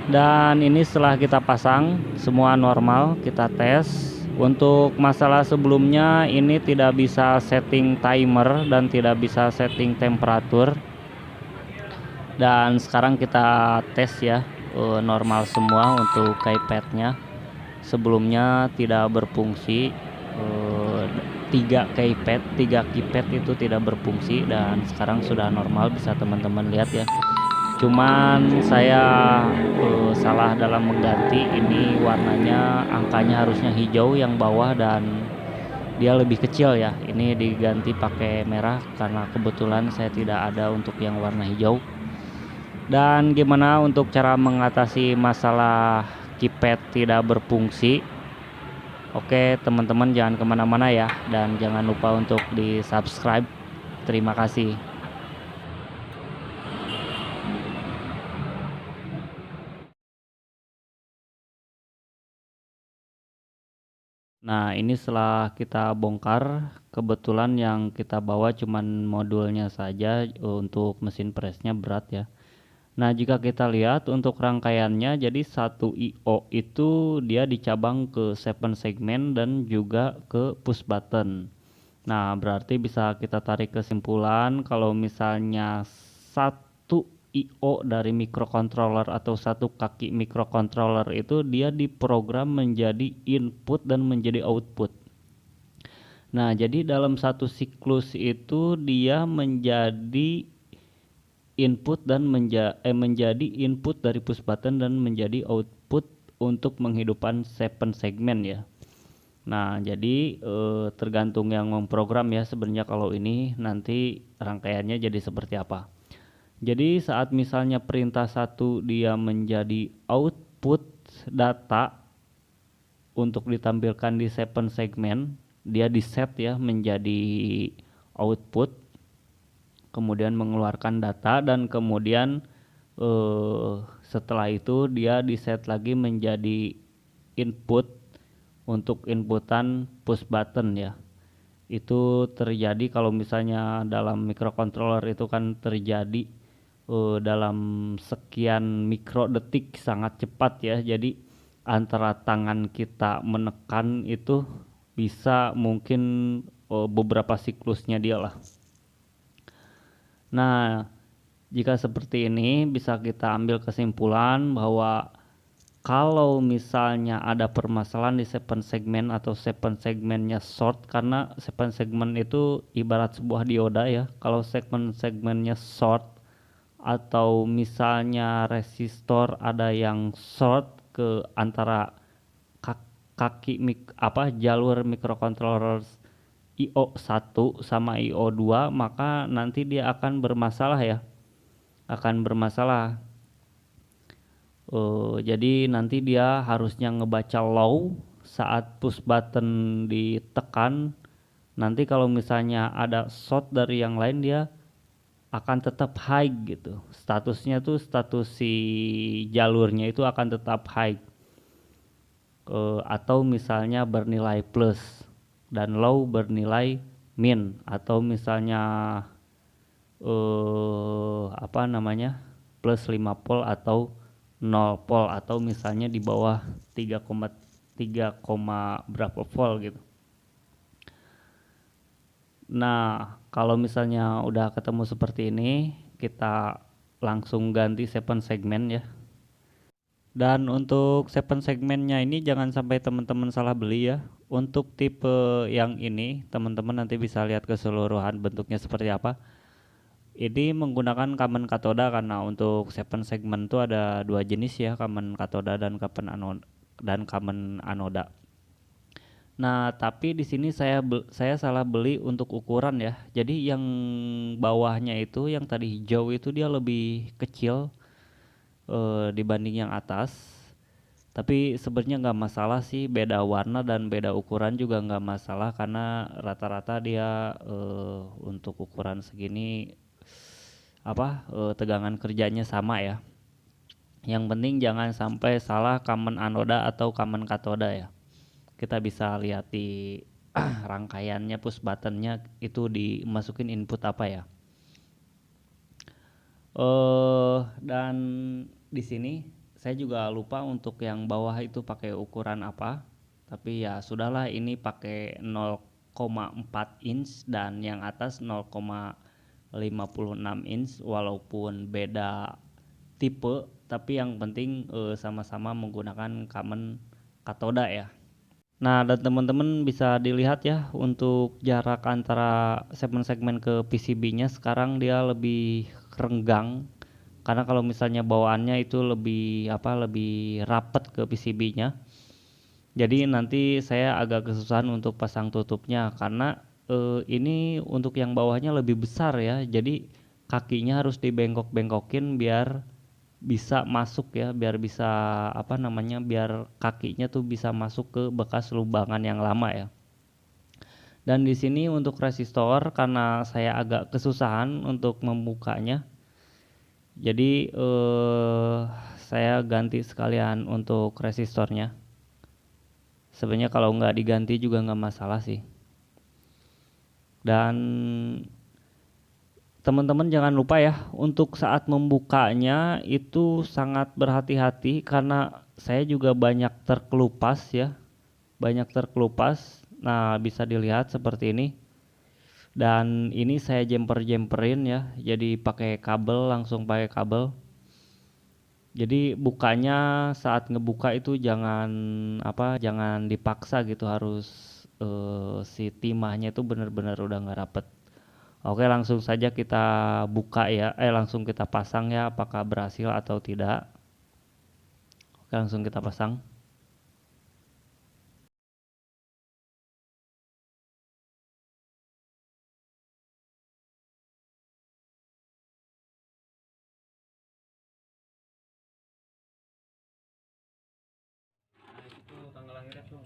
Dan ini setelah kita pasang semua normal, kita tes. Untuk masalah sebelumnya ini tidak bisa setting timer dan tidak bisa setting temperatur. Dan sekarang kita tes ya, normal semua untuk keypadnya. Sebelumnya tidak berfungsi, 3 keypad itu tidak berfungsi dan sekarang sudah normal, bisa teman-teman lihat ya. Cuman saya salah dalam mengganti, ini warnanya angkanya harusnya hijau yang bawah dan dia lebih kecil ya. Ini diganti pakai merah karena kebetulan saya tidak ada untuk yang warna hijau. Dan gimana untuk cara mengatasi masalah keypad tidak berfungsi? Oke teman-teman, jangan kemana-mana ya, dan jangan lupa untuk di subscribe. Terima kasih. Nah, ini setelah kita bongkar, kebetulan yang kita bawa cuman modulnya saja, untuk mesin presnya berat ya. Nah, jika kita lihat untuk rangkaiannya, jadi satu IO itu dia dicabang ke 7 segmen dan juga ke push button. Nah, berarti bisa kita tarik kesimpulan kalau misalnya satu IO dari microcontroller atau satu kaki microcontroller itu dia diprogram menjadi input dan menjadi output. Nah, jadi dalam satu siklus itu dia menjadi input dan menjadi input dari push button dan menjadi output untuk menghidupkan 7 segmen ya. Nah, jadi tergantung yang memprogram ya sebenarnya kalau ini nanti rangkaiannya jadi seperti apa. Jadi saat misalnya perintah satu dia menjadi output data untuk ditampilkan di 7 segmen, dia di set ya menjadi output, kemudian mengeluarkan data dan kemudian setelah itu dia di set lagi menjadi input untuk inputan push button ya. Itu terjadi kalau misalnya dalam microcontroller itu kan terjadi dalam sekian mikrodetik, sangat cepat ya. Jadi antara tangan kita menekan itu bisa mungkin beberapa siklusnya dia lah. Nah, jika seperti ini bisa kita ambil kesimpulan bahwa kalau misalnya ada permasalahan di 7 segmen atau 7 segmennya short, karena 7 segmen itu ibarat sebuah dioda ya. Kalau segmennya short atau misalnya resistor ada yang short ke antara kaki jalur microcontroller IO1 sama IO2, maka nanti dia akan bermasalah ya. Akan bermasalah. Jadi nanti dia harusnya ngebaca low saat push button ditekan. Nanti kalau misalnya ada short dari yang lain, dia akan tetap high gitu. Statusnya tuh status si jalurnya itu akan tetap high. Atau misalnya bernilai plus dan low bernilai min, atau misalnya plus 5 volt atau 0 volt, atau misalnya di bawah 3,3, berapa volt gitu. Nah, kalau misalnya udah ketemu seperti ini, kita langsung ganti 7 segmen ya. Dan untuk 7 segmennya ini jangan sampai teman-teman salah beli ya. Untuk tipe yang ini, teman-teman nanti bisa lihat keseluruhan bentuknya seperti apa. Ini menggunakan common katoda, karena untuk 7 segmen itu ada dua jenis ya, common katoda dan common anoda. Nah, tapi di sini saya salah beli untuk ukuran ya. Jadi yang bawahnya itu yang tadi hijau itu dia lebih kecil dibanding yang atas. Tapi sebenarnya nggak masalah sih, beda warna dan beda ukuran juga nggak masalah karena rata-rata dia untuk ukuran segini tegangan kerjanya sama ya. Yang penting jangan sampai salah common anoda atau common katoda ya. Kita bisa lihat di rangkaiannya push buttonnya itu dimasukin input apa ya. Dan di sini saya juga lupa untuk yang bawah itu pakai ukuran apa, tapi ya sudahlah, ini pakai 0,4 inch dan yang atas 0,56 inch, walaupun beda tipe tapi yang penting sama-sama menggunakan common katoda ya. Nah, dan teman-teman bisa dilihat ya untuk jarak antara segmen-segmen ke PCB-nya sekarang dia lebih renggang, karena kalau misalnya bawaannya itu lebih rapet ke PCB-nya. Jadi nanti saya agak kesusahan untuk pasang tutupnya karena ini untuk yang bawahnya lebih besar ya. Jadi kakinya harus dibengkok-bengkokin biar bisa masuk ya, biar bisa biar kakinya tuh bisa masuk ke bekas lubangan yang lama ya. Dan di sini untuk resistor karena saya agak kesusahan untuk membukanya, jadi saya ganti sekalian untuk resistornya. Sebenarnya kalau nggak diganti juga nggak masalah sih. Dan teman-teman jangan lupa ya untuk saat membukanya itu sangat berhati-hati karena saya juga banyak terkelupas ya, banyak terkelupas. Nah, bisa dilihat seperti ini. Dan ini saya jemperin ya, jadi pakai kabel, langsung pakai kabel. Jadi bukanya saat ngebuka itu jangan dipaksa gitu, harus si timahnya itu benar-benar udah nggak rapet. Oke, langsung saja kita buka ya, langsung kita pasang ya, apakah berhasil atau tidak. Oke, langsung kita pasang. Nah, itu tanggal lahirnya tuh.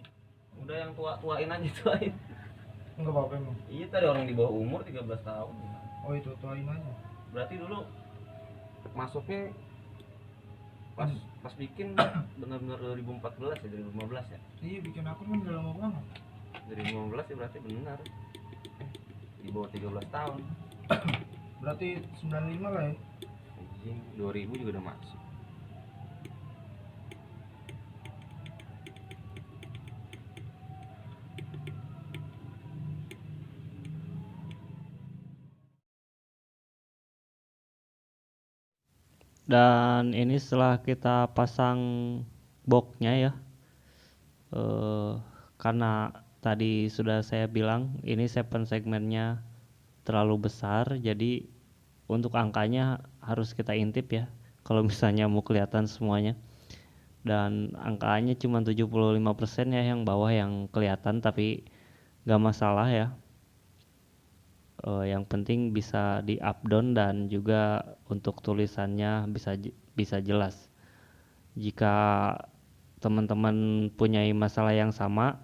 Udah yang tua-tuain aja, tuain. Enggak apa-apa emang. Iya, tadi orang di bawah umur 13 tahun. Oh, itu tuain aja. Berarti dulu masuknya pas bikin benar-benar 2014 ya, 2015 ya. Iya, bikin akun kan udah lama banget. 2015 ya berarti benar. Di bawah 13 tahun. Berarti 95 lah ya. Anjing, 2000 juga udah masuk. Dan ini setelah kita pasang boxnya ya, karena tadi sudah saya bilang ini segmennya terlalu besar, jadi untuk angkanya harus kita intip ya kalau misalnya mau kelihatan semuanya. Dan angkanya cuma 75% ya yang bawah yang kelihatan, tapi gak masalah ya. Yang penting bisa di up down dan juga untuk tulisannya bisa jelas. Jika teman-teman punya masalah yang sama,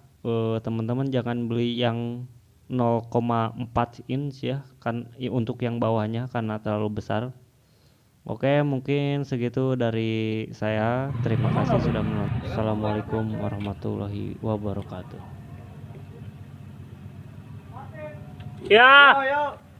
teman-teman jangan beli yang 0,4 inch ya, kan untuk yang bawahnya karena terlalu besar. Oke, mungkin segitu dari saya. Terima kasih sudah menonton. Assalamualaikum warahmatullahi wabarakatuh. Ya. Yo, yo.